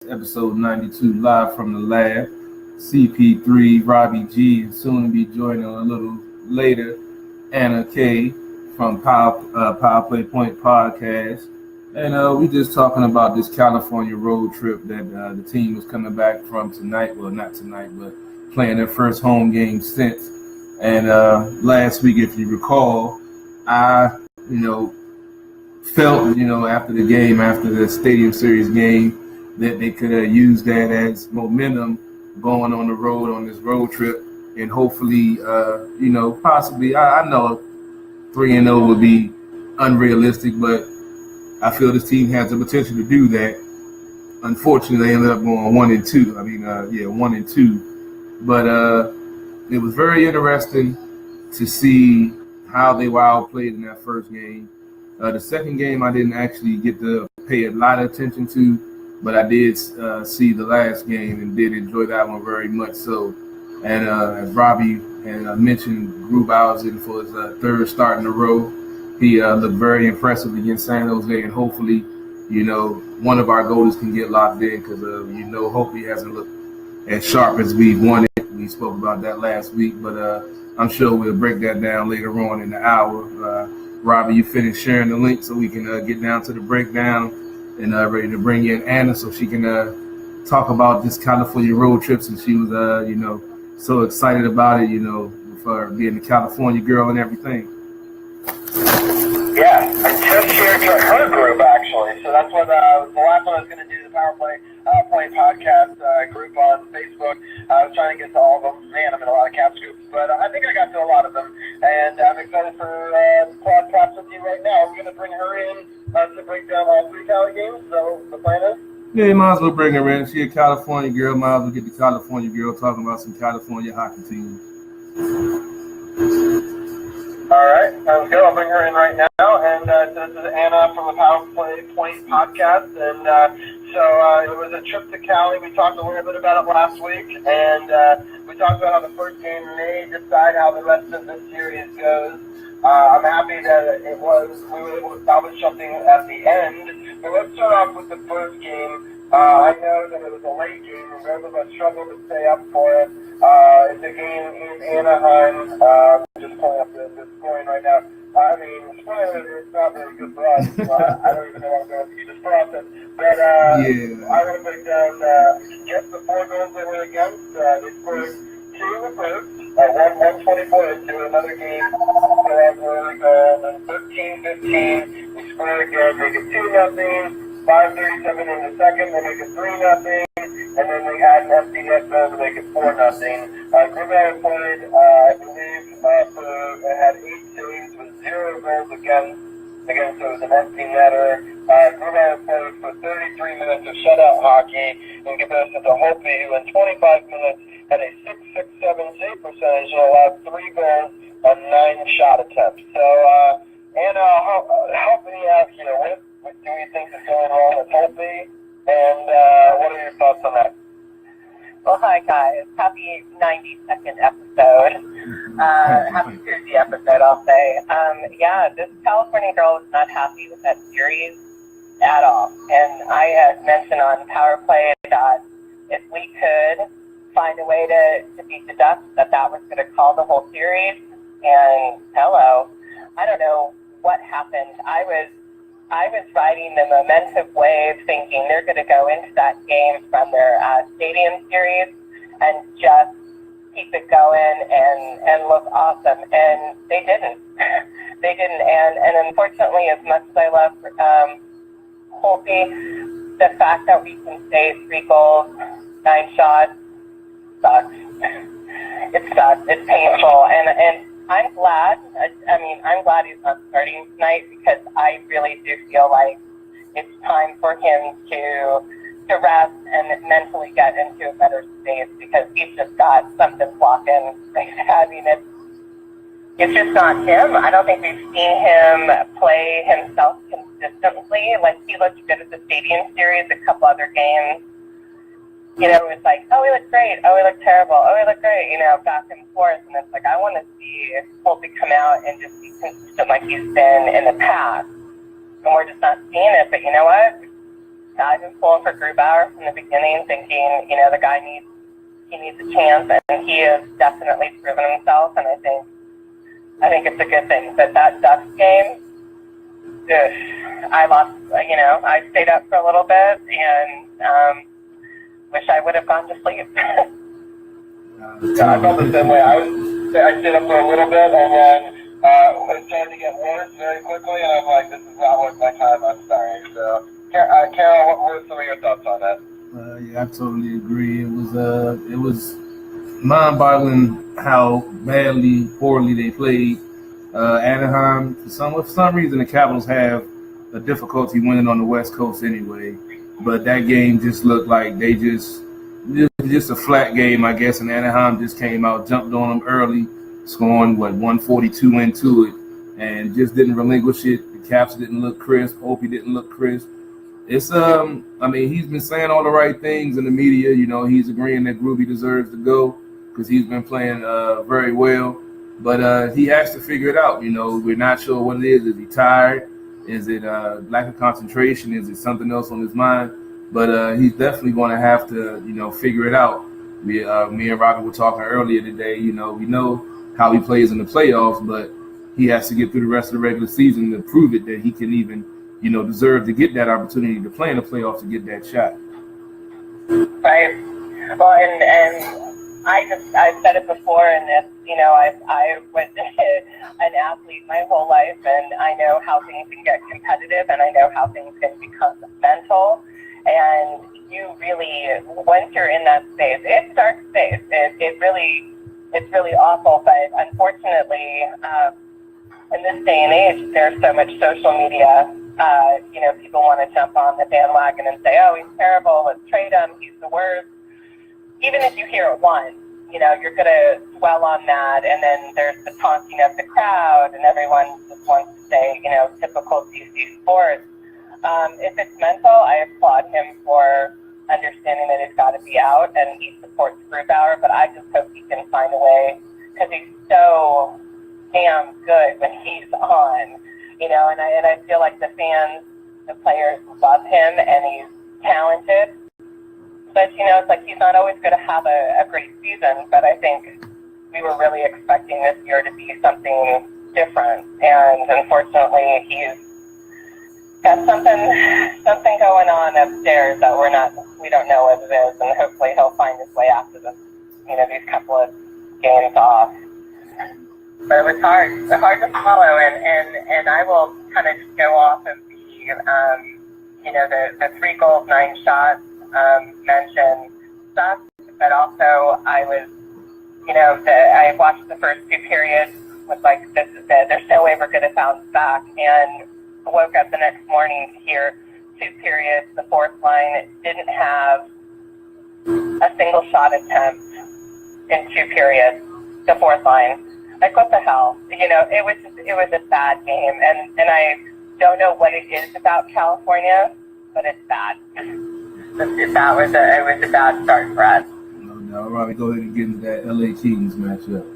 episode 92, live from the lab. CP3, Robbie G, and soon to be joining a little later, Anna K from Power Play Point Podcast. And we just talking about this California road trip that the team was coming back from tonight. Well, not tonight, but playing their first home game since. And last week, if you recall, I, felt, after the game, after the Stadium Series game, that they could have used that as momentum going on the road on this road trip, and hopefully, possibly, I know 3-0 would be unrealistic, but I feel this team has the potential to do that. Unfortunately, they ended up going 1-2. 1-2. But it was very interesting to see how they were outplayed in that first game. The second game, I didn't actually get to pay a lot of attention to, but I did see the last game and did enjoy that one very much so. And as Robbie had mentioned, Grubauer for his third start in a row. He looked very impressive against San Jose, and hopefully, one of our goalies can get locked in because, hopefully he hasn't looked as sharp as we wanted. We spoke about that last week, but I'm sure we'll break that down later on in the hour. Robbie, you finished sharing the link so we can get down to the breakdown and ready to bring in Anna so she can talk about this California road trip, since she was, so excited about it, for being a California girl and everything. Yeah, I just shared to her group, actually. So that's what the last one I was going to do, the Power Play Point podcast group on Facebook. I was trying to get to all of them. Man, I'm in a lot of Caps groups, but I think I got to a lot of them. And I'm excited for the podcast with you right now. We're going to bring her in to break down all three Cali games. So the plan is? Yeah, you might as well bring her in. She's a California girl. Might as well get the California girl talking about some California hockey teams. All right, sounds good. I'll bring her in right now. And this is Anna from the Power Play Point podcast. And so it was a trip to Cali. We talked a little bit about it last week. And we talked about how the first game may decide how the rest of the series goes. I'm happy that we were able to salvage something at the end. But let's start off with the first game. I know that it was a late game, and both of us struggled to stay up for it. It's a game in Anaheim. Just pulling up the scoring right now. I mean, it's not very good for us. I don't even know what I'm going to do this process. But I want to break down the 4 goals they were against. They scored 2 in the first, 124 into another game. They had an early goal, then 13-15. They scored again, make it 2-0. 5:37 in the second, they make it 3-0. And then they had an empty net goal to make it 4-0. Grubauer played, I believe, had 8 saves with 0 goals against, so it was an empty netter. Grubauer played for 33 minutes of shutout hockey in comparison to Holtby, who in 25 minutes had a .667 save percentage and allowed 3 goals on 9 shot attempts. So, Anna, help me out here. What do you think is going wrong with Holtby? And what are your thoughts on that? Well, hi, guys. Happy 92nd episode. Happy Tuesday episode, I'll say. This California girl was not happy with that series at all. And I had mentioned on Power Play that if we could find a way to beat the Ducks, that was going to call the whole series. And hello, I don't know what happened. I was riding the momentum wave thinking they're going to go into that game from their Stadium Series and just keep it going and look awesome. And they didn't. They didn't. And unfortunately, as much as I love Holtby, the fact that we can save 3 goals, 9 shots, sucks. It sucks. It's painful. And I'm glad. I'm glad he's not starting tonight, because I really do feel like it's time for him to rest and mentally get into a better space, because he's just got something blocking. I mean, it's just not him. I don't think we've seen him play himself consistently. Like, he looked good at the Stadium Series, a couple other games. It's like, oh, he looked great. Oh, he looked terrible. Oh, he looked great. Back and forth. And it's like, I want to see Holtby come out and just be consistent like he's been in the past. And we're just not seeing it. But you know what? I've been pulling for Grubauer from the beginning, thinking, the guy needs a chance, and he has definitely proven himself, and I think it's a good thing. But that Ducks game, I lost, I stayed up for a little bit and wish I would have gone to sleep. Yeah, I felt the same way. I stayed up for a little bit, and then it started to get worse very quickly, and I'm like, this is not worth my time. I'm sorry. So, Carol, what were some of your thoughts on that? Yeah, I totally agree. It was mind-boggling how poorly they played. Anaheim, for some reason, the Capitals have a difficulty winning on the West Coast anyway. But that game just looked like they just a flat game, I guess. And Anaheim just came out, jumped on them early, scoring 142 into it, and just didn't relinquish it. The Caps didn't look crisp. Opie didn't look crisp. It's he's been saying all the right things in the media. He's agreeing that Groovy deserves to go because he's been playing very well. But he has to figure it out. We're not sure what it is. Is he tired? Is it lack of concentration? Is it something else on his mind? But he's definitely going to have to, figure it out. Me and Robbie were talking earlier today. We know how he plays in the playoffs, but he has to get through the rest of the regular season to prove it that he can even, deserve to get that opportunity to play in the playoffs to get that shot. Right. Well, and I've said it before, and this, I was an athlete my whole life, and I know how things can get competitive, and I know how things can become mental. And you really, once you're in that space, it's a dark space. It's really awful. But unfortunately, in this day and age, there's so much social media. People want to jump on the bandwagon and say, "Oh, he's terrible. Let's trade him. He's the worst." Even if you hear it once, you're going to dwell on that, and then there's the taunting of the crowd, and everyone just wants to say, typical DC sports. If it's mental, I applaud him for understanding that he's got to be out, and he supports Grubauer, but I just hope he can find a way, because he's so damn good when he's on, and I feel like the fans, the players love him, and he's talented. But, it's like he's not always going to have a great season, but I think we were really expecting this year to be something different. And unfortunately, he's got something going on upstairs that we don't know what it is, and hopefully he'll find his way after this, these couple of games off. But it was hard to swallow, and I will kind of just go off of the 3 goals, 9 shots. Mentioned stuff, but also I was, I watched the first 2 periods with this is it. There's no way we're going to bounce back, and I woke up the next morning to hear 2 periods. The fourth line didn't have a single shot attempt in 2 periods. The fourth line, what the hell? It was a bad game, and I don't know what it is about California, but it's bad. It was a bad start for us. No doubt. Robbie, go ahead and get into that LA Kings matchup.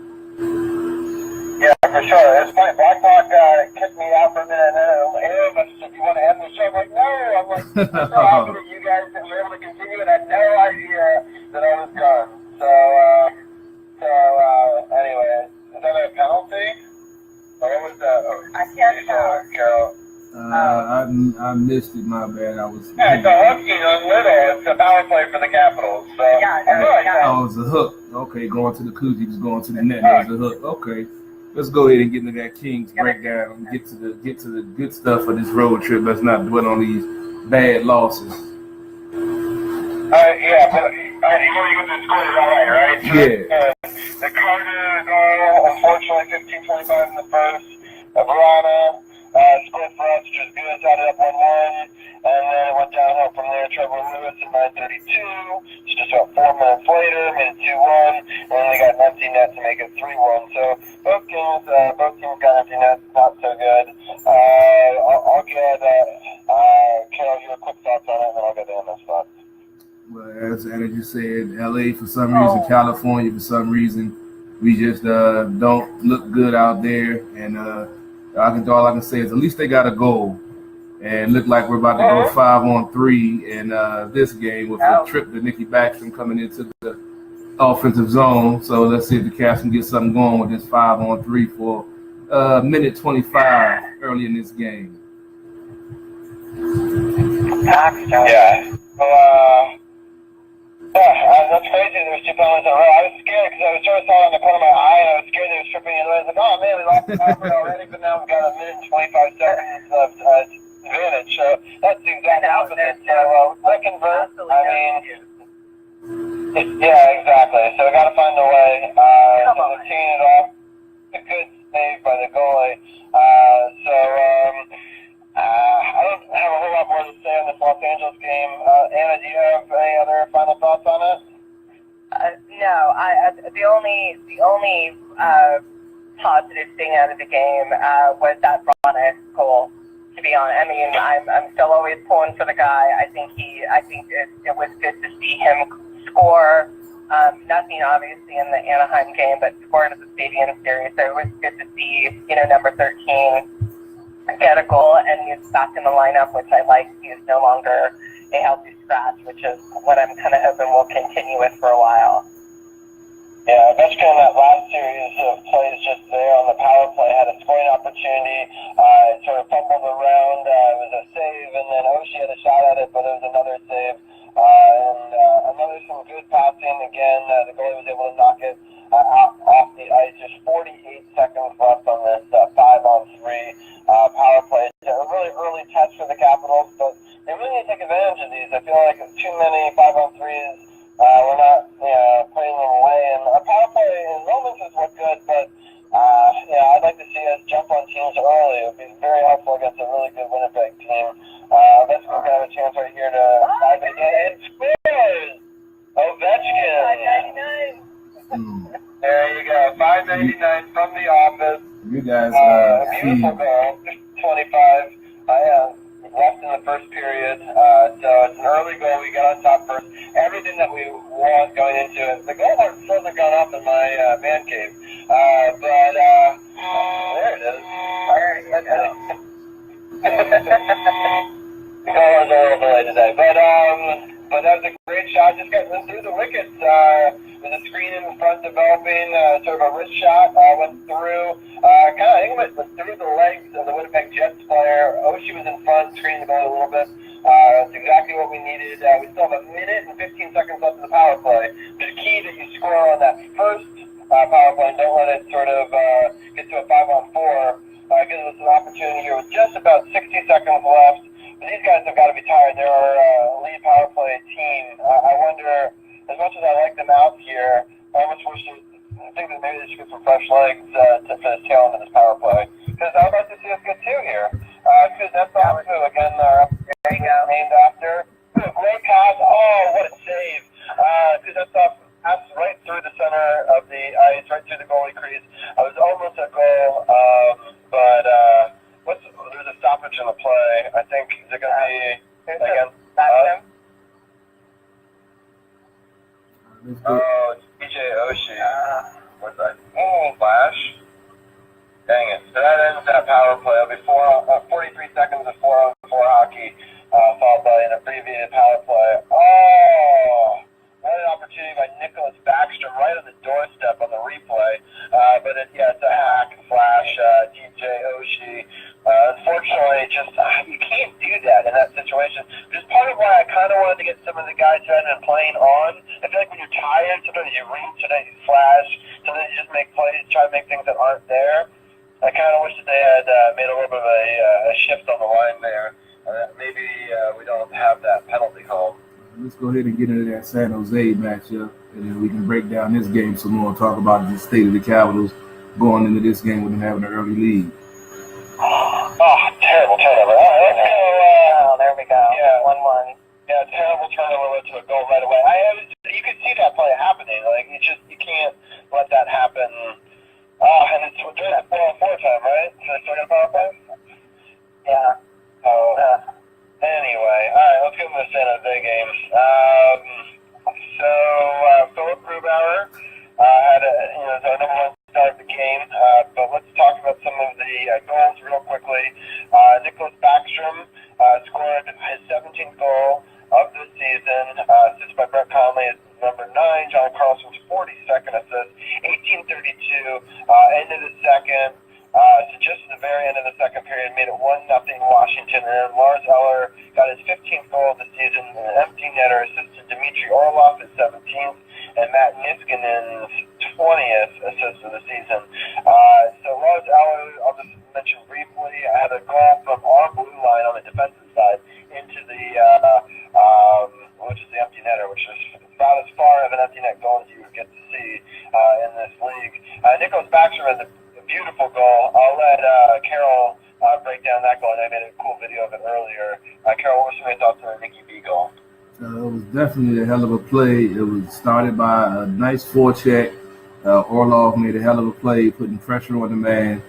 Yeah, for sure. It's funny. Blackhawk kicked me out for a minute, and then Aaron said, "Do you want to end the show?" I'm like, "No." I'm like, "I'm so happy that you guys were able to continue," and I had no idea that I was done. So anyway, is that a penalty? Or what was that? I can't tell. Carol. I missed it. My bad. I was. Yeah, it's a hooking on Little. It's a power play for the Capitals. So. Yeah. Oh, it's a hook. Okay, going to the koozie, just going to the net. There's a hook. Okay, let's go ahead and get into that Kings breakdown and get to the good stuff for this road trip. Let's not dwell on these bad losses. Yeah, but you want to go to the score all right? Yeah. The Carter goal, unfortunately, 15-25 in the first. Verona. Scored for us, which was good, tied it up 1-1, and then it went downhill from there. Trevor Lewis at 9:32, so just about 4 minutes later, made it 2-1, and then they got an empty net to make it 3-1. So both teams got empty nets, not so good. I'll get Carol, your quick thoughts on it, and then I'll get Anna's thoughts. Well, as Anna just said, LA for some reason, California for some reason, we just don't look good out there, and all I can say is at least they got a goal. and look like we're about to go 5-on-3 in this game with a trip to Nikki Backstrom coming into the offensive zone. So let's see if the Cavs can get something going with this 5-on-3 for minute 25 early in this game. Yeah. That's crazy. There was 2 penalties in a row. I was scared because I was sort of saw it on the corner of my eye, and I was scared they was tripping in. I was like, oh man, we lost the power already, but now we've got a minute and 25 seconds of advantage. So that's the exact opposite. So I convert. I mean, yeah, exactly. So we got to find a way to teeing it off. A good save by the goalie. I don't have a whole lot more to say on this Los Angeles game. Anna, do you have any other final thoughts on it? No. The only positive thing out of the game was that Brana goal. To be honest, I mean, I'm still always pulling for the guy. I think it was good to see him score. Nothing obviously in the Anaheim game, but scored at the Stadium Series. So it was good to see, number 13 get a goal, and he's back in the lineup, which I like. He's no longer a healthy scratch, which is what I'm kind of hoping we'll continue with for a while. Yeah, Ovechkin in that last series of plays just there on the power play had a scoring opportunity. It sort of fumbled around. It was a save, and then Oshie had a shot at it, but it was another save. Another some good passing. Again, the goalie was able to knock it off the ice. There's 48 seconds left on this 5-on-3 power play. A really early test for the Capitals, but they really need to take advantage of these. I feel like too many 5-on-3s. We're not putting them away. And a power play in moments is what good, but I'd like to see us jump on teams early. It would be very helpful against a really good Winnipeg team. Let's go have a chance right here to dive in and scores! Ovechkin! 599. There you go, 599 from the office. You guys beautiful goal, 25. Left in the first period, so it's an early goal. We got on top first. Everything that we want going into it. The goal line still hasn't gone up in my man cave, but there it is. The goal was a little delayed today, but that was a great shot. Just got through the wickets. With a screen in front developing, sort of a wrist shot, went through, I think it went through the legs of the Winnipeg Jets player. Oshie was in front, screening the goal a little bit. That's exactly what we needed. We still have a minute and 15 seconds left in the power play. The key that you score on that first power play, don't let it sort of get to a 5-on-4. Gives us an opportunity here with just about 60 seconds left. But these guys have got to be tired. They're our lead power play team. I wonder, as much as I like them out here, I think that maybe they should get some fresh legs for this tail end of this power play. Because I'd like to see us get 2 here. Because that's all too. Again, there you go. Named after. Great pass. Oh, what a save. Because that's passed right through the center of the ice, right through the goalie crease. I was almost a goal, but there's a stoppage in the play. I think they're going to be, again, oh, it's DJ Oshie. What's that? Oh, flash. Dang it. So that ends that power play. It'll be 43 seconds of 4-on-4 hockey, followed by an abbreviated power play. Oh, what an opportunity by Nicholas Backstrom right on the doorstep on the replay. But it's a hack, flash, DJ Oshie. Unfortunately, you can't do that in that situation. Which is part of why I kind of wanted to get some of the guys who hadn't been playing on. I feel like when you're tired, sometimes you reach, sometimes you flash, sometimes you just make plays, try to make things that aren't there. I kind of wish that they had made a little bit of a shift on the line there. Maybe we don't have that penalty call. Let's go ahead and get into that San Jose matchup, and then we can break down this game some more and talk about the state of the Capitals going into this game with them having an early lead. Oh, terrible turnover. All right, let's go. There we go. Yeah. 1-1. Yeah, terrible turnover to a goal right away. You could see that play happening. Like, you can't let that happen. And it's during that 4-on-4 time, right? So they still got a power play? Yeah. Anyway, all right, let's get into the San Jose game. Philip Grubauer had our number 1 star of the game, but let's talk about some of the goals real quickly. Nicholas Backstrom Conley is number 9. John Carlson's 42nd assist. 18:32 end of the second. So just at the very end of the second period, made it 1-0 Washington. And then Lars Eller got his 15th goal of the season, an empty netter assist to Dmitry Orlov, his 17th, and Matt Niskanen's 20th assist of the season. So Lars Eller, I'll just mention briefly, had a goal from our blue line on the defensive side into the, which is the empty netter, which is about as far of an empty net goal as you would get to see in this league. Nicholas Backstrom has a beautiful goal. I'll let Carol break down that goal, and I made a cool video of it earlier. Carol, what were some of your thoughts on the Nicky B goal? It was definitely a hell of a play. It was started by a nice forecheck. Orlov made a hell of a play, putting pressure on the man.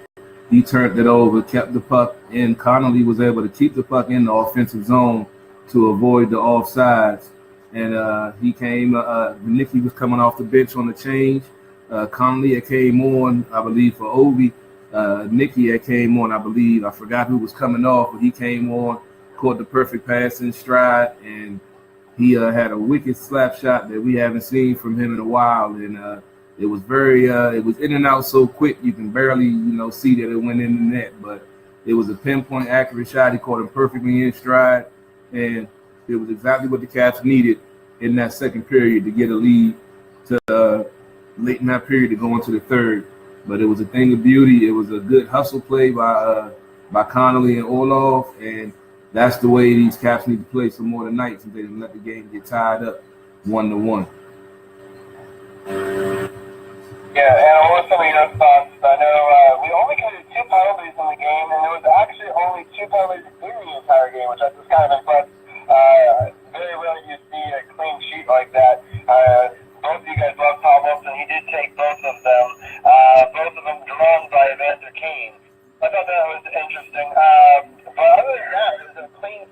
He turned it over, kept the puck in. Connolly was able to keep the puck in the offensive zone to avoid the offsides. And he came, Nicky was coming off the bench on the change. Connolly had came on, I believe, for Ovi. Nicky had came on, I believe. I forgot who was coming off, but he came on, caught the perfect pass in stride, and he had a wicked slap shot that we haven't seen from him in a while. And it was it was in and out so quick you can barely, see that it went in the net. But it was a pinpoint accurate shot. He caught him perfectly in stride, and it was exactly what the Caps needed in that second period to get a lead to late in that period to go into the third. But it was a thing of beauty. It was a good hustle play by Connolly and Orlov, and that's the way these Caps need to play some more tonight, since they didn't let the game get tied up 1-1. Yeah, and what were some of your thoughts? I know we only committed 2 penalties in the game, and there was actually only 2 penalties in the entire game, which I was kind of impressed. Very rarely you see a clean sheet like that. Both of you guys love Tom Wilson. He did take both of them. Both of them drawn by Evander Kane. I thought that was interesting. But other than that, it was a clean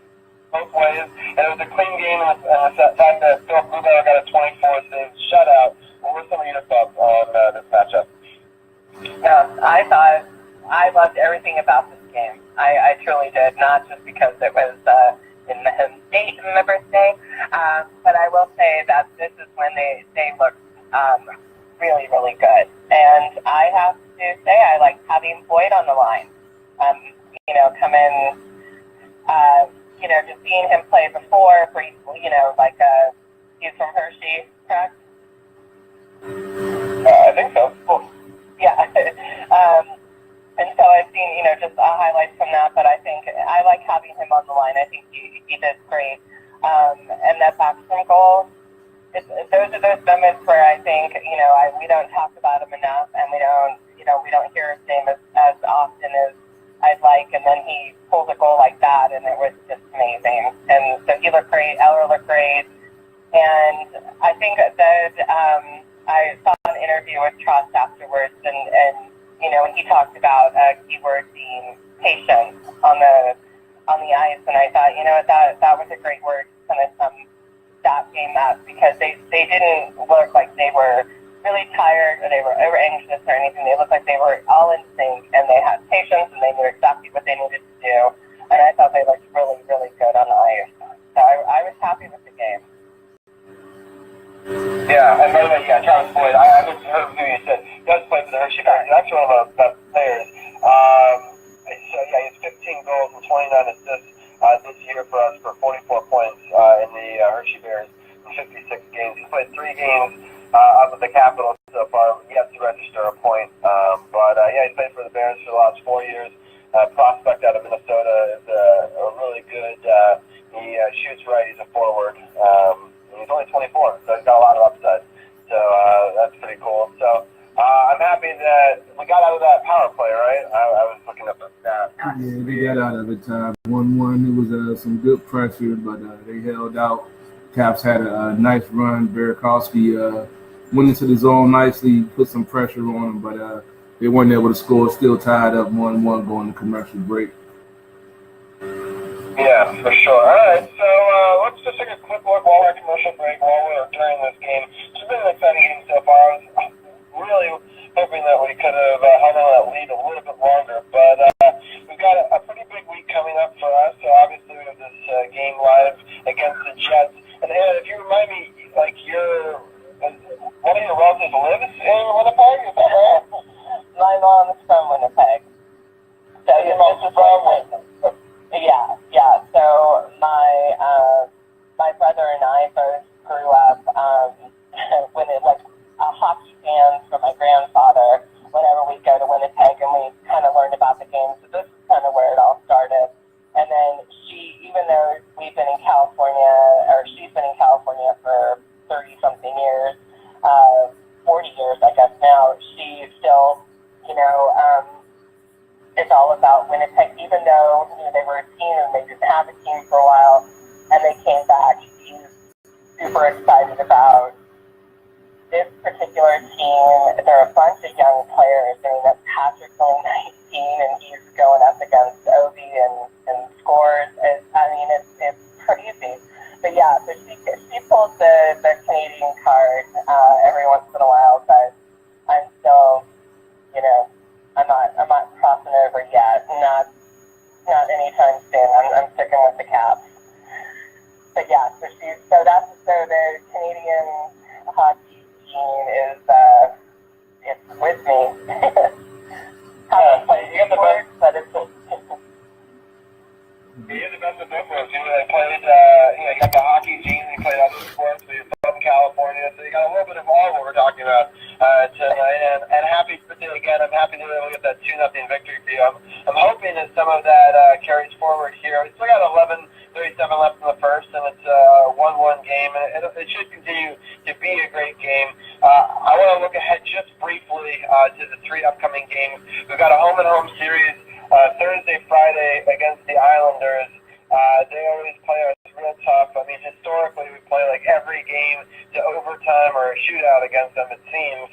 both ways, and it was a clean game in the fact that Phil Grubauer got a 24-save shutout. What were some of your thoughts on this matchup? I loved everything about this game. I truly did, not just because it was in the date and the birthday, but I will say that this is when they looked really, really good. And I have to say I like having Boyd on the line. Come in, just seeing him play before, he's from Hershey, correct? I think so. Cool. Yeah. And so I've seen, just highlights from that, but I think I like having him on the line. I think he did great. And that Backstrom goal, those are those moments where I think, we don't talk about him enough, and we don't hear his name as often as I'd like, and then he pulls a goal like that, and it was just amazing. And so he looked great, Eller looked great, and I think that I saw an interview with Trost afterwards, and when he talked about a keyword being patience on the ice, and I thought, that was a great word to kind of sum that game up, because they didn't look like they were really tired or they were over anxious or anything. They looked like they were all in sync, and they had patience, and they knew exactly what they needed to do, and I thought they looked really, really good on the ice. So I was happy with the game. Yeah, and by the way, Travis Boyd, I haven't heard who you said. He does play for the Hershey Bears. He's actually one of our best players. So, he has 15 goals and 29 assists this year for us for 44 points in the Hershey Bears in 56 games. He's played 3 games up at the Capitals so far. Yet to register a point. But he's played for the Bears for the last 4 years. Prospect out of Minnesota is a really good. He shoots right. He's a forward. He's only 24, so he's got a lot of upside. So that's pretty cool. So I'm happy that we got out of that power play, right? I was looking up at that. Yeah, they got out of it. 1-1. It was some good pressure, but they held out. Caps had a nice run. Burakovsky went into the zone nicely, put some pressure on them, but they weren't able to score. Still tied up 1-1 going to commercial break. Yeah, for sure. All right, so let's just take a quick look while we're at commercial break, during this game. It's been an exciting game so far. I was really hoping that we could have held on that lead a little bit longer, but we've got a pretty big week coming up for us. So obviously we have this game live against the Jets. And Anna, if you remind me, your have a team for a while, and they came back. He's super excited about this particular team. There are a bunch of young players. I mean, that Patrick's only 19, and he's going up against Obi and scores. It's crazy. But yeah, so she pulls the Canadian card every once in a while, but I'm still, I'm not crossing over yet. Not anytime soon. I'm sticking with the Caps. But yeah, so the Canadian hockey team is it's with me. Haven't played sports, but it's He is the best of both worlds. They played, you got the hockey gene, you played other sports, but you're from California, so you got a little bit of all what we're talking about tonight. And happy birthday again. I'm happy to be able to get that 2-0 victory for you. I'm hoping that some of that carries forward here. We still got 11:37 left in the first, and it's a 1-1 game, and it should continue to be a great game. I want to look ahead just briefly to the 3 upcoming games. We've got a home-and-home series Thursday, Friday against the Islanders. They always play us real tough. I mean, historically, we play like every game to overtime or a shootout against them, it seems.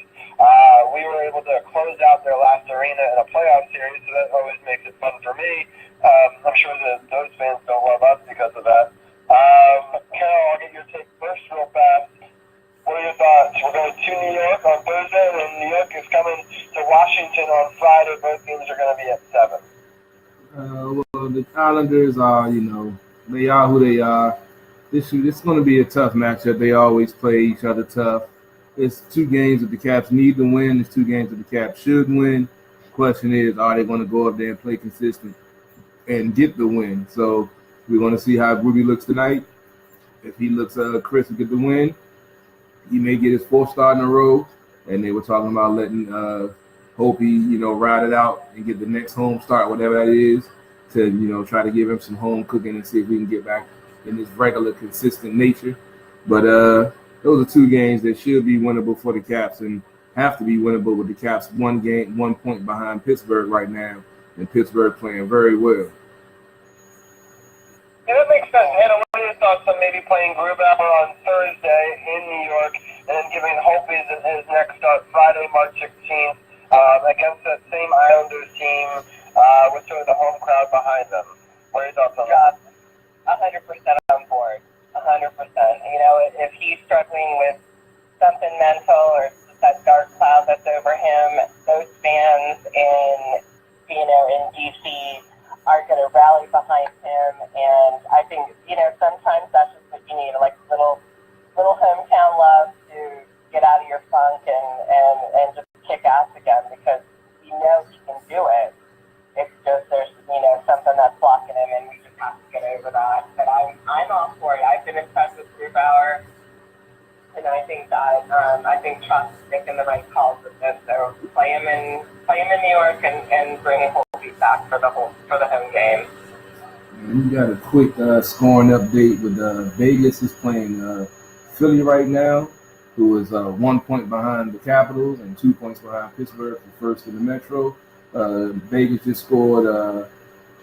We were able to close out their last arena in a playoff series, so that always makes it fun for me. I'm sure that those fans don't love us because of that. Carol, I'll get your take first real fast. What are your thoughts? We're going to New York on Thursday, and then New York is coming to Washington on Friday. Both games are going to be at 7. Well, the Islanders are, they are who they are. It's going to be a tough matchup. They always play each other tough. It's 2 games that the Caps need to win. It's 2 games that the Caps should win. The question is, are they going to go up there and play consistent and get the win? So we're going to see how Ruby looks tonight. If he looks crisp to get the win, he may get his 4th start in a row. And they were talking about letting Hopi, ride it out and get the next home start, whatever that is, to, try to give him some home cooking and see if we can get back in his regular, consistent nature. But those are 2 games that should be winnable for the Caps and have to be winnable with the Caps 1 point behind Pittsburgh right now, and Pittsburgh playing very well. Yeah, that makes sense. Hannah, what are your thoughts on maybe playing Grubauer on Thursday in New York and then giving Hopi his next start Friday, March 16th against that same Islanders team with sort of the home crowd behind them? What are your thoughts on that? 100% on board. 100%. If he's struggling with something mental or that dark cloud that's over him, those fans in DC are going to rally behind him. And I think, sometimes that's just what you need, like little hometown love to get out of your funk and just kick ass again, because he can do it. It's just there's something that's blocking him, and we just have to get over that. But I'm all for it. I've been impressed with Grubauer, and I think that Trust is making the right calls with this. So play him in New York and bring Holtby back for the home game. We got a quick scoring update with Vegas is playing Philly right now, who is 1 point behind the Capitals and 2 points behind Pittsburgh for first in the Metro. Vegas just scored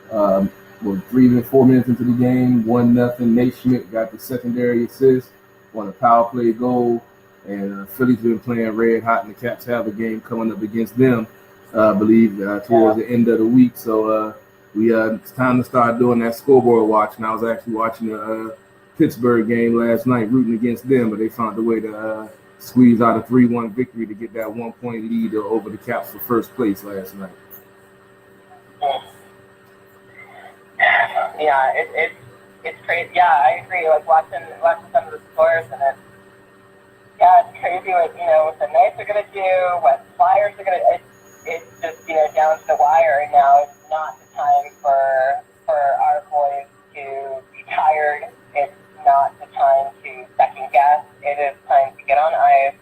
4 minutes into the game, 1-0. Nate Schmidt got the secondary assist on a power play goal, and Philly's been playing red hot, and the Caps have a game coming up against them, I believe, towards the end of the week. So it's time to start doing that scoreboard watch. And I was actually watching the Pittsburgh game last night, rooting against them, but they found a way to squeeze out a 3-1 victory to get that 1 point lead over the Caps for first place last night. Yeah, it's crazy. Yeah, I agree. Like watching some of the scores, and it's crazy what the Knights are gonna do, what the Flyers are gonna. It's just down to the wire. And now it's not the time for our boys to be tired. It's not the time to second guess. It is time to get on ice.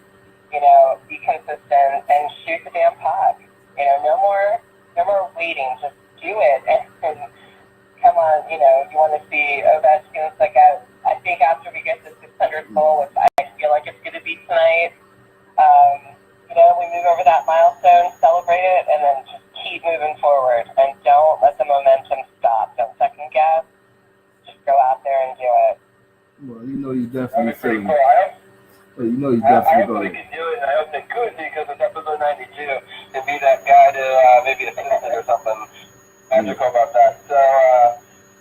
Be consistent and shoot the damn puck. No more waiting. Just do it and come on. You want to see Ovechkin's I think after we get the 600th goal, which I feel like it's going to be tonight. We move over that milestone, celebrate it, and then just keep moving forward. And don't let the momentum stop. Don't second guess. go out there and do it. Well, he's definitely feeling cool. it. Well, he's I definitely hope going they to. can do it, and I hope they could, because it's episode 92 to be that guy to maybe assist it or something. I have to go about that. So,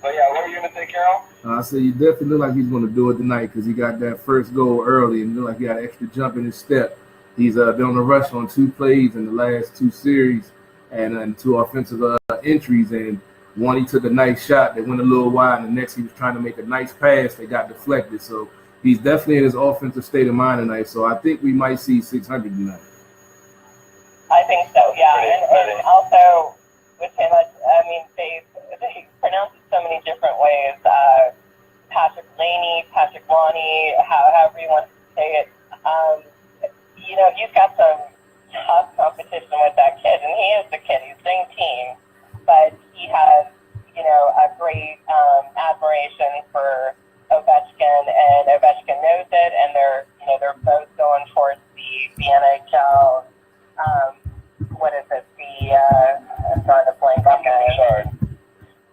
but yeah, what are you going to say, Carol? I said you definitely look like he's going to do it tonight because he got that first goal early and look like he got an extra jump in his step. He's been on the rush on 2 plays in the last 2 series and 2 offensive entries. And one, he took a nice shot that went a little wide, and the next he was trying to make a nice pass that got deflected. So he's definitely in his offensive state of mind tonight. So I think we might see 600 tonight. I think so, yeah. And also with him, I mean, they pronounce it so many different ways. Patrick Laney, Patrick Lonnie, however you want to say it. He's got some tough competition with that kid, and he is the kid. He's same team, but he has, a great admiration for Ovechkin, and Ovechkin knows it, and they're both going towards the NHL. What is it? I'm trying to blank on that.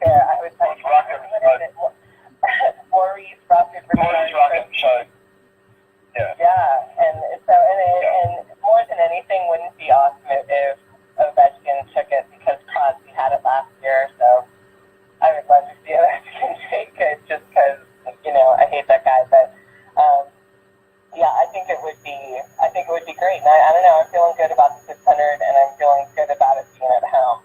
Yeah, I was like, Maurice Rocket. Yeah, and so and more than anything, wouldn't it be awesome if Ovechkin took it, because Crosby had it last year. So I would love to see Ovechkin take it, just because I hate that guy. But yeah, I think it would be great. And I don't know, I'm feeling good about the 600, and I'm feeling good about it being at home.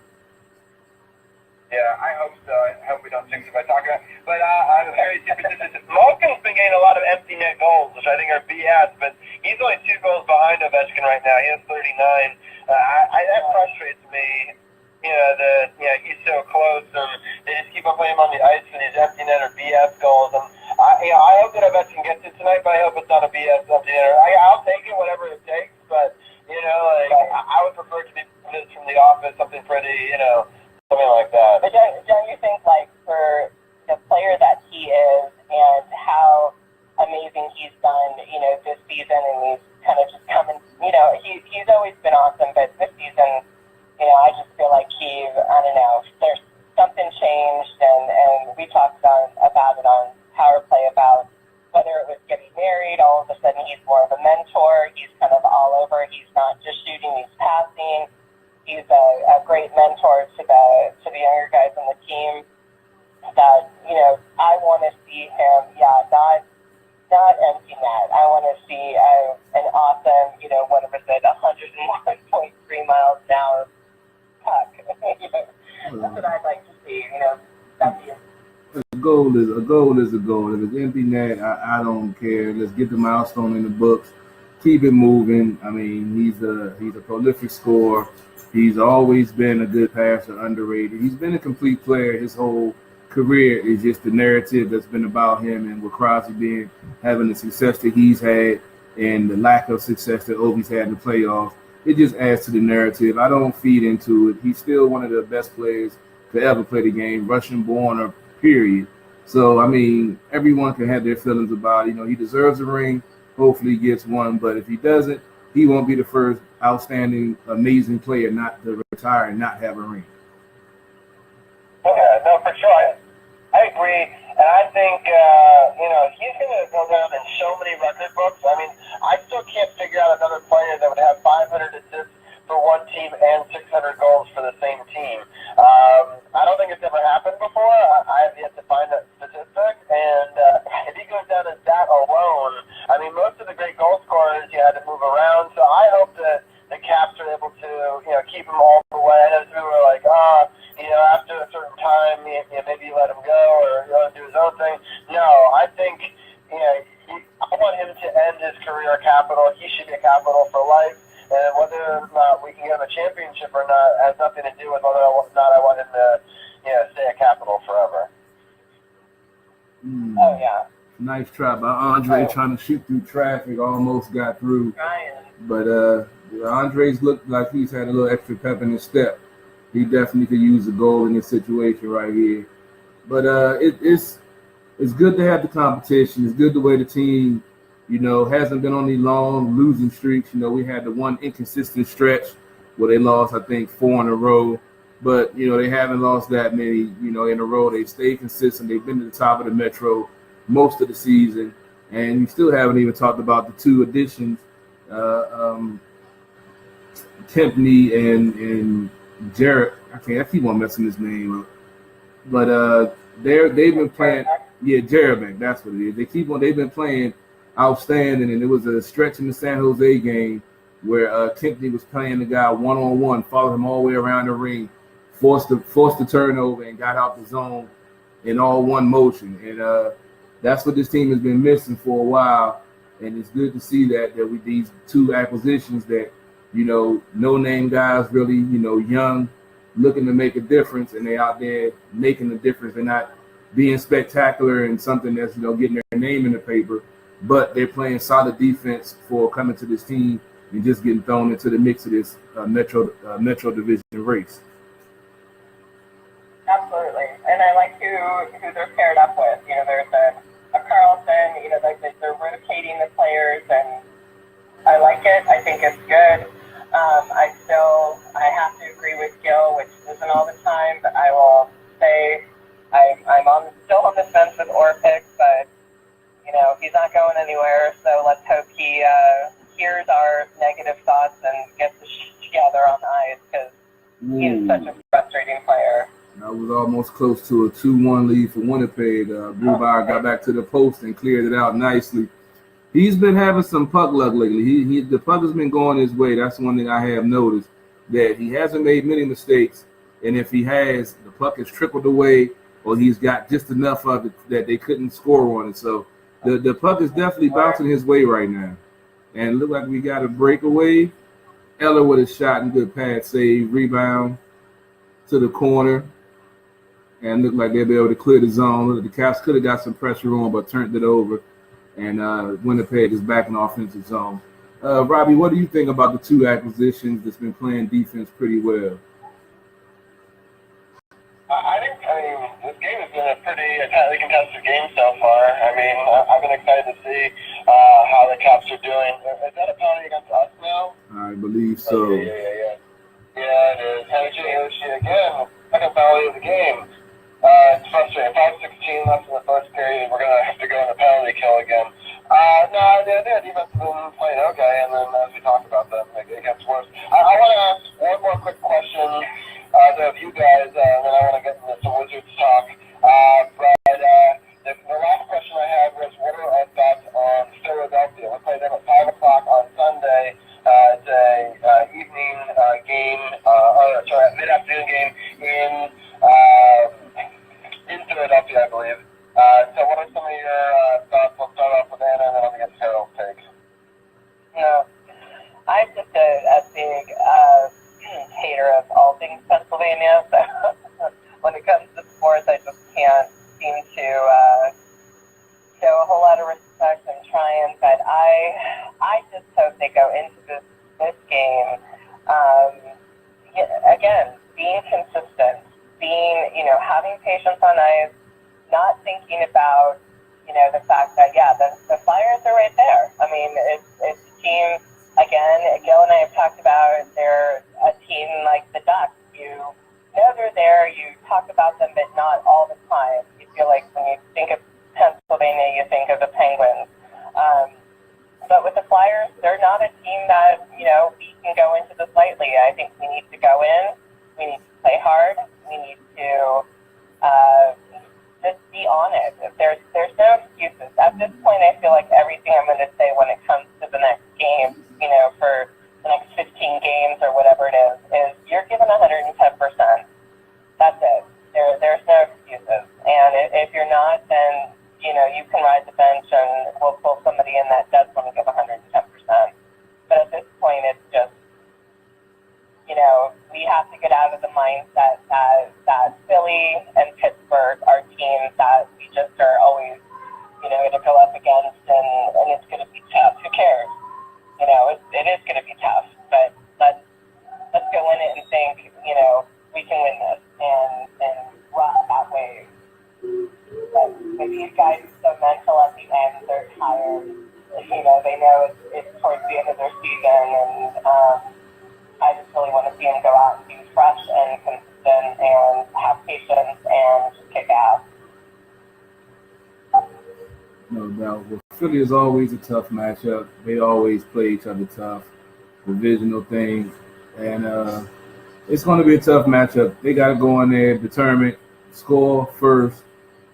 Yeah, I hope so. I hope we don't jinx it by talking about it. But I'm very superstitious. Malkin's been getting a lot of empty net goals, which I think are BS, but he's only 2 goals behind Ovechkin right now. He has 39. That frustrates me. He's so close, and they just keep on playing him on the ice for these empty net or BS goals. And I hope that Ovechkin gets it tonight, but I hope it's not a BS empty net. I'll take it, whatever it takes, but I would prefer it to be from the office, something pretty, something like that. But don't you think, for the player that he is and how amazing he's done, this season, and he's kind of just coming, he's always been awesome, but this season, I just feel like I don't know, there's something changed, and we talked about it on Power Play about whether it was getting married. All of a sudden he's more of a mentor. He's kind of all over. He's not just shooting, he's passing. He's a great mentor to the younger guys on the team. That I want to see him. Not empty net. I want to see an awesome, whatever it said, 101.3 miles an hour puck. That's what I'd like to see. That'd be A goal is a goal. If it's empty net, I don't care. Let's get the milestone in the books. Keep it moving. I mean, he's a prolific scorer. He's always been a good passer, underrated. He's been a complete player his whole career. Is just the narrative that's been about him, and with Crosby having the success that he's had and the lack of success that Ovi's had in the playoffs, it just adds to the narrative. I don't feed into it. He's still one of the best players to ever play the game, Russian-born or period. So, I mean, everyone can have their feelings about it. He deserves a ring. Hopefully he gets one. But if he doesn't, he won't be the first outstanding, amazing player not to retire and not have a ring. Yeah, no, for sure. I agree. And I think, he's going to go down in so many record books. I mean, I still can't figure out another player that would have 500 assists for one team and 600 goals for the same team. I don't think it's ever happened before. I have yet to find that statistic. And if he goes down as that alone, I mean, most of the great goal scorers, you had to move around. So I hope that the Caps are able to, keep him all the way. I know some people were like, after a certain time, maybe you let him go or let him do his own thing. No, I think, I want him to end his career a Capital. He should be a Capital for life. And whether or not we can get him a championship or not has nothing to do with whether or not I want him to, stay a Capital forever. Oh, yeah. Nice try by Andre trying to shoot through traffic. Almost got through. Ryan. But Andre's looked like he's had a little extra pep in his step. He definitely could use a goal in this situation right here. But it's good to have the competition. It's good the way the team, hasn't been on any long losing streaks. We had the one inconsistent stretch where they lost, I think, 4 in a row. but they haven't lost that many in a row. They stay consistent. They've been to the top of the Metro most of the season, and you still haven't even talked about the two additions, Kempney and Jarrett. I keep on messing his name up, but they've been playing. Yeah, Jarrett, that's what it is. They've been playing outstanding, and it was a stretch in the San Jose game where Kempney was playing the guy one-on-one, followed him all the way around the ring, forced the turnover, and got out the zone in all one motion. And that's what this team has been missing for a while. And it's good to see that with these two acquisitions that, no-name guys really, young, looking to make a difference, and they out there making a difference. They're not being spectacular and something that's, getting their name in the paper, but they're playing solid defense for coming to this team and just getting thrown into the mix of this Metro Division race. Absolutely, and I like who they're paired up with. There's a Carlson. They're rotating the players, and I like it. I think it's good. I have to agree with Gil, which isn't all the time, but I will say I'm still on the fence with Orpik, but he's not going anywhere. So let's hope he hears our negative thoughts and gets the shit together on the ice, because he's such a frustrating player. I was almost close to a 2-1 lead for Winnipeg. Grubauer got back to the post and cleared it out nicely. He's been having some puck luck lately. The puck has been going his way. That's one thing I have noticed, that he hasn't made many mistakes, and if he has, the puck has trickled away, or he's got just enough of it that they couldn't score on it. So the puck is definitely bouncing his way right now. And look like we got a breakaway. Eller with a shot and good pad save, rebound to the corner. And looked like they'll be able to clear the zone. The Caps could have got some pressure on, but turned it over. And Winnipeg is back in the offensive zone. Robbie, what do you think about the two acquisitions that's been playing defense pretty well? This game has been a pretty tightly contested game so far. I've been excited to see how the Caps are doing. Is that a penalty against us now? I believe so. Oh, yeah. Yeah, it is. Henry Yoshi again. Second penalty of the game. It's frustrating. 5:16 left in the first period. We're going to have to go in a penalty kill again. No, their defense has been playing okay, and then as we talk about them, it gets worse. I want to ask one more quick question of you guys, and then I want to get into some Wizards talk. But the last question I had was, what are our thoughts on Philadelphia? We play them at 5 o'clock on Sunday. It's a evening game, mid-afternoon game in Philadelphia, I believe. So what are some of your thoughts? We'll start off with Anna, and then I'll get Harold's take. I'm just a big hater of all things Pennsylvania, so when it comes to sports, I just can't seem to show a whole lot of respect and trying, but I just hope they go into this game, again, being consistent, having patience on ice, not thinking about, the fact that, the Flyers are right there. It's a team, again, Gil and I have talked about, they're a team like the Ducks. You know they're there, you talk about them, but not all the time. You feel like when you think of Pennsylvania, you think of the Penguins. But with the Flyers, they're not a team that, we can go into this lightly. I think we need to go in, we need to play hard, we need to just be on it. There's no excuses. At this point, I feel like everything I'm going to say when it comes to the next game, for the next 15 games or whatever it is you're given 110%. That's it. There's no excuses. And if you're not, then, you can ride the bench and we'll pull somebody in that does want to give 110%. But at this point, it's just, we have to get out of the mindset that Philly and Pittsburgh are teams that we just are always, going to go up against, and it's going to be tough. Who cares? It is going to be tough, but let's go in it and think, we can win this and run that way. But with these guys are so mental at the end, they're tired. They know it's towards the end of their season, and I just really want to see them go out and be fresh and consistent. consistent and have patience and kick ass. No doubt. Well, Philly is always a tough matchup. They always play each other tough, divisional thing, and it's going to be a tough matchup. They got to go in there determined, score first,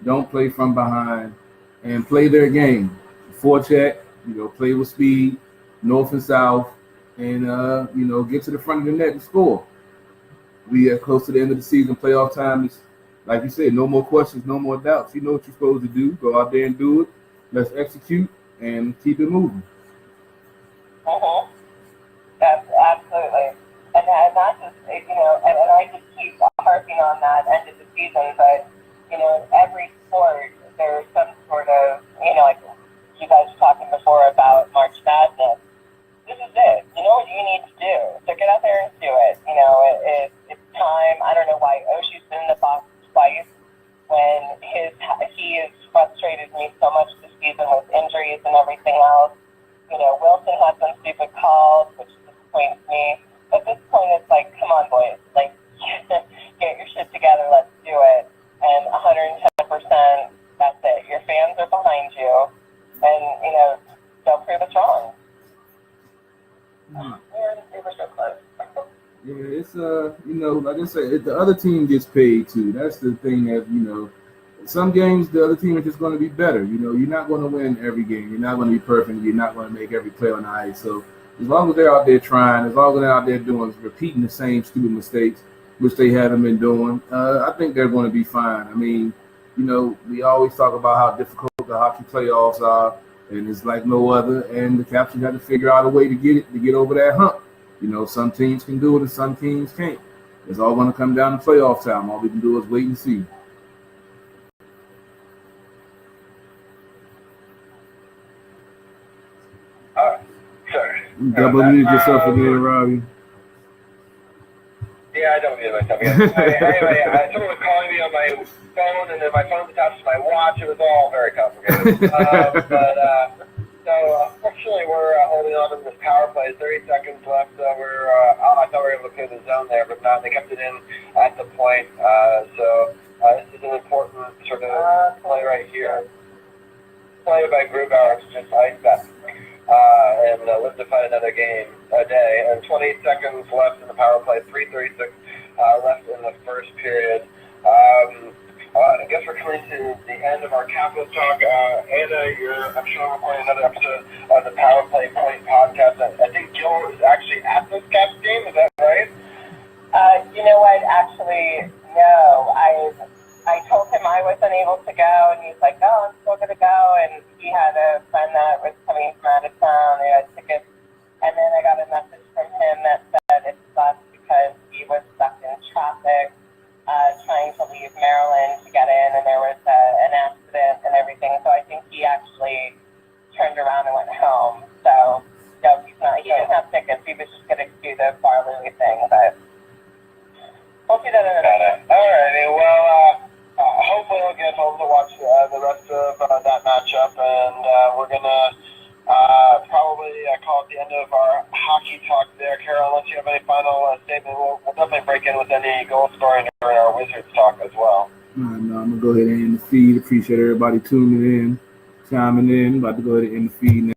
don't play from behind, and play their game. Forecheck, play with speed, north and south, and get to the front of the net and score. We are close to the end of the season, playoff time. It's, like you said, no more questions, no more doubts. You know what you're supposed to do. Go out there and do it. Let's execute and keep it moving. Mm-hmm. That's absolutely. And not just, and I just keep harping on that end of the season, but, every sport, there's some sort of, like you guys were talking before about March Madness. This is it. You know what you need to do. So get out there and do it. It's time. I don't know why Oshie's been in the box twice when he has frustrated me so much this season with injuries and everything else. Wilson has some stupid calls, which disappoints me. At this point, it's like, come on, boys. Like, get your shit together. Let's do it. And 110%, that's it. Your fans are behind you. And, they'll prove us wrong. They were so close. Yeah, it's like I said, the other team gets paid too. That's the thing that some games the other team is just going to be better. You're not going to win every game. You're not going to be perfect. You're not going to make every play on the ice. So as long as they're out there trying, as long as they're out there repeating the same stupid mistakes, which they haven't been doing, I think they're going to be fine. I mean, we always talk about how difficult the hockey playoffs are, and it's like no other. And the Captains got to figure out a way to get over that hump. Some teams can do it and some teams can't. It's all going to come down to playoff time. All we can do is wait and see. Sorry. You double-muted yourself again, Robbie. Yeah, I don't mute myself again. Anyway, someone was calling me on my phone, and then my phone was attached to my watch. It was all very complicated. So unfortunately, we're holding on to this power play. 30 seconds left. I thought we were able to clear the zone there, but not. They kept it in at the point. So this is an important sort of play right here. Played by Grubauer to just ice that. And live to fight another game a day. And 28 seconds left in the power play, 3:36 left in the first period. I guess we're coming to the end of our Capitals talk. Anna, I'm sure we're recording another episode of the Power Play Point podcast. I think Gil is actually at this Caps game, is that right? You know what? Actually, no. I told him I was unable to go, and he's like, "Oh, I'm still going to go." And he had a friend that was coming from out of town. They had tickets, and then I got a message from him that said it sucked because he was stuck in traffic trying to leave Maryland to get in, and there was an accident and everything. So I think he actually turned around and went home. So no, he didn't have tickets. He was just going to do the Bar Louie thing, but we'll see that in a minute. All righty. Well. Hopefully we'll get home to watch the rest of that matchup, and we're going to probably call it the end of our hockey talk there. Carol, unless you have any final statement, we'll definitely break in with any goal scoring during our Wizards talk as well. No, I'm going to go ahead and end the feed. Appreciate everybody tuning in, chiming in. About to go ahead and end the feed now.